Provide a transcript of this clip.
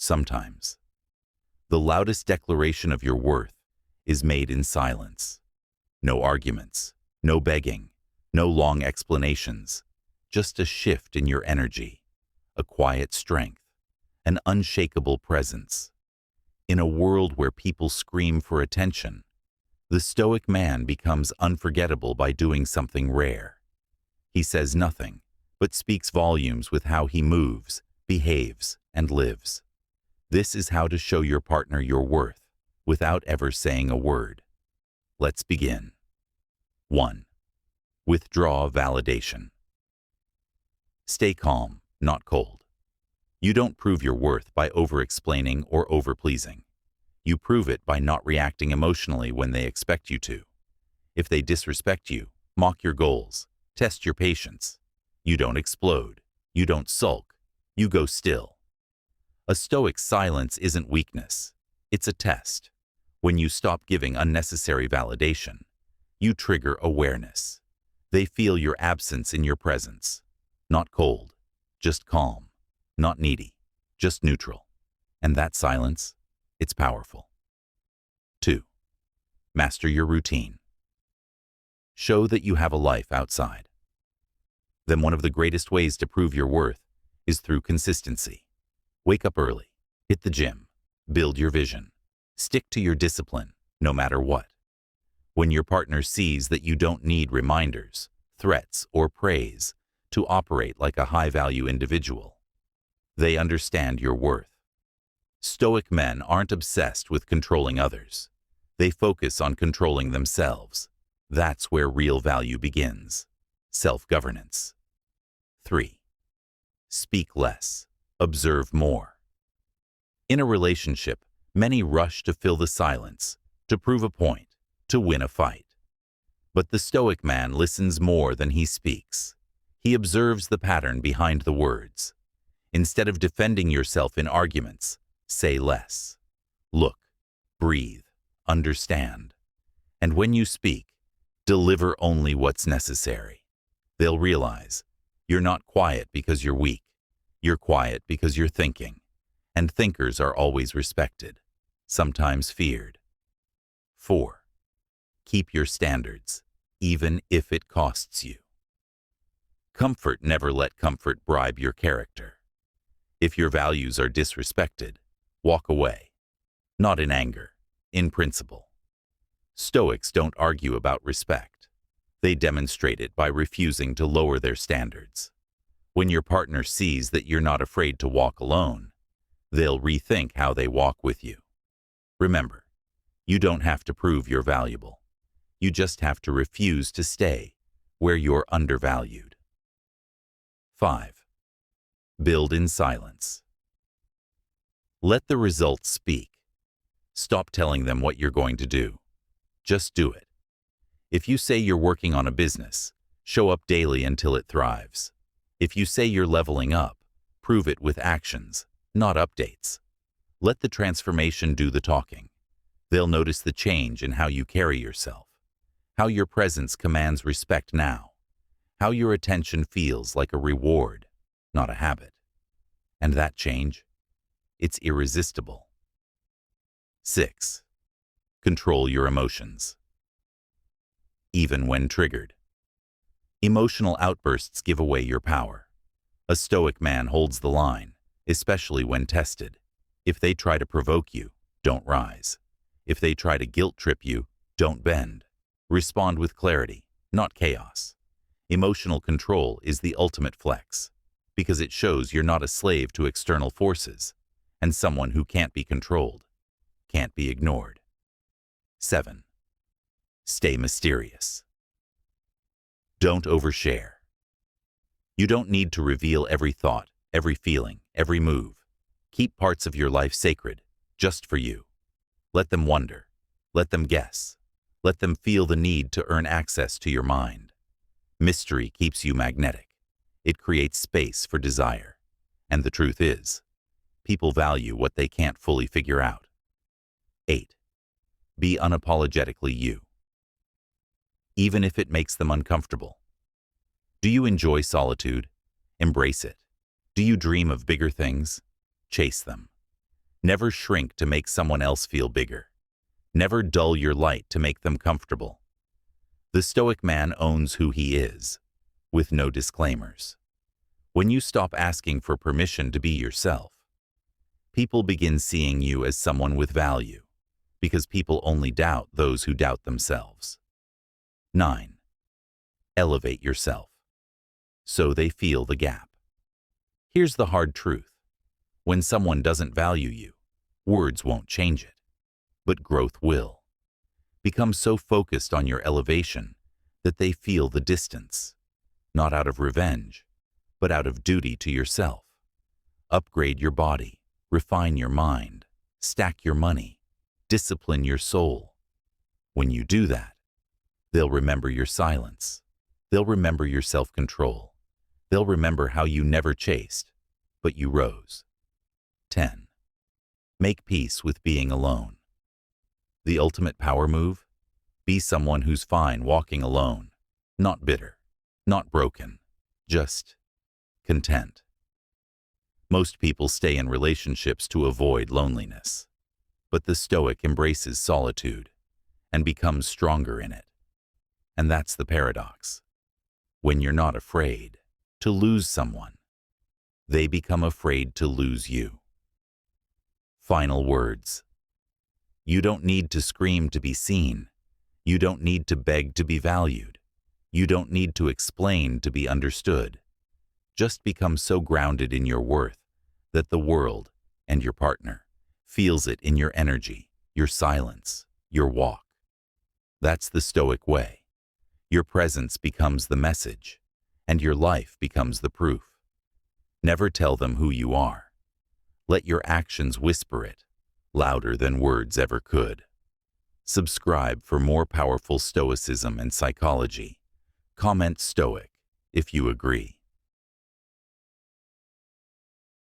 sometimes. The loudest declaration of your worth is made in silence. No arguments, no begging, no long explanations, just a shift in your energy, a quiet strength, an unshakable presence. In a world where people scream for attention, the Stoic man becomes unforgettable by doing something rare. He says nothing, but speaks volumes with how he moves, behaves, and lives. This is how to show your partner your worth, without ever saying a word. Let's begin. 1. Withdraw validation. Stay calm, not cold. You don't prove your worth by over-explaining or over-pleasing. You prove it by not reacting emotionally when they expect you to. If they disrespect you, mock your goals, test your patience, you don't explode, you don't sulk, you go still. A Stoic silence isn't weakness, it's a test. When you stop giving unnecessary validation, you trigger awareness. They feel your absence in your presence. Not cold, just calm. Not needy, just neutral. And that silence, it's powerful. 2. Master your routine. Show that you have a life outside. Then one of the greatest ways to prove your worth is through consistency. Wake up early, hit the gym, build your vision. Stick to your discipline, no matter what. When your partner sees that you don't need reminders, threats, or praise to operate like a high-value individual, they understand your worth. Stoic men aren't obsessed with controlling others. They focus on controlling themselves. That's where real value begins. Self-governance. 3. Speak less. Observe more. In a relationship, many rush to fill the silence, to prove a point, to win a fight. But the Stoic man listens more than he speaks. He observes the pattern behind the words. Instead of defending yourself in arguments, say less. Look, breathe, understand. And when you speak, deliver only what's necessary. They'll realize you're not quiet because you're weak. You're quiet because you're thinking. And thinkers are always respected, sometimes feared. 4. Keep your standards, even if it costs you. Comfort. Never let comfort bribe your character. If your values are disrespected, walk away. Not in anger, in principle. Stoics don't argue about respect. They demonstrate it by refusing to lower their standards. When your partner sees that you're not afraid to walk alone, they'll rethink how they walk with you. Remember, you don't have to prove you're valuable. You just have to refuse to stay where you're undervalued. 5. Build in silence. Let the results speak. Stop telling them what you're going to do. Just do it. If you say you're working on a business, show up daily until it thrives. If you say you're leveling up, prove it with actions, not updates. Let the transformation do the talking. They'll notice the change in how you carry yourself, how your presence commands respect now, how your attention feels like a reward, not a habit. And that change, it's irresistible. 6. Control your emotions. Even when triggered. Emotional outbursts give away your power. A Stoic man holds the line, especially when tested. If they try to provoke you, don't rise. If they try to guilt-trip you, don't bend. Respond with clarity, not chaos. Emotional control is the ultimate flex, because it shows you're not a slave to external forces, and someone who can't be controlled, can't be ignored. 7. Stay mysterious. Don't overshare. You don't need to reveal every thought, every feeling, every move. Keep parts of your life sacred, just for you. Let them wonder. Let them guess. Let them feel the need to earn access to your mind. Mystery keeps you magnetic. It creates space for desire. And the truth is, people value what they can't fully figure out. 8. Be unapologetically you. Even if it makes them uncomfortable. Do you enjoy solitude? Embrace it. Do you dream of bigger things? Chase them. Never shrink to make someone else feel bigger. Never dull your light to make them comfortable. The Stoic man owns who he is, with no disclaimers. When you stop asking for permission to be yourself, people begin seeing you as someone with value, because people only doubt those who doubt themselves. 9. Elevate yourself, so they feel the gap. Here's the hard truth. When someone doesn't value you, words won't change it, but growth will. Become so focused on your elevation that they feel the distance, not out of revenge, but out of duty to yourself. Upgrade your body, refine your mind, stack your money, discipline your soul. When you do that, they'll remember your silence. They'll remember your self-control. They'll remember how you never chased, but you rose. 10. Make peace with being alone. The ultimate power move? Be someone who's fine walking alone, not bitter, not broken, just content. Most people stay in relationships to avoid loneliness, but the Stoic embraces solitude and becomes stronger in it. And that's the paradox. When you're not afraid to lose someone, they become afraid to lose you. Final words. You don't need to scream to be seen. You don't need to beg to be valued. You don't need to explain to be understood. Just become so grounded in your worth that the world and your partner feels it in your energy, your silence, your walk. That's the Stoic way. Your presence becomes the message, and your life becomes the proof. Never tell them who you are. Let your actions whisper it, louder than words ever could. Subscribe for more powerful Stoicism and psychology. Comment Stoic if you agree.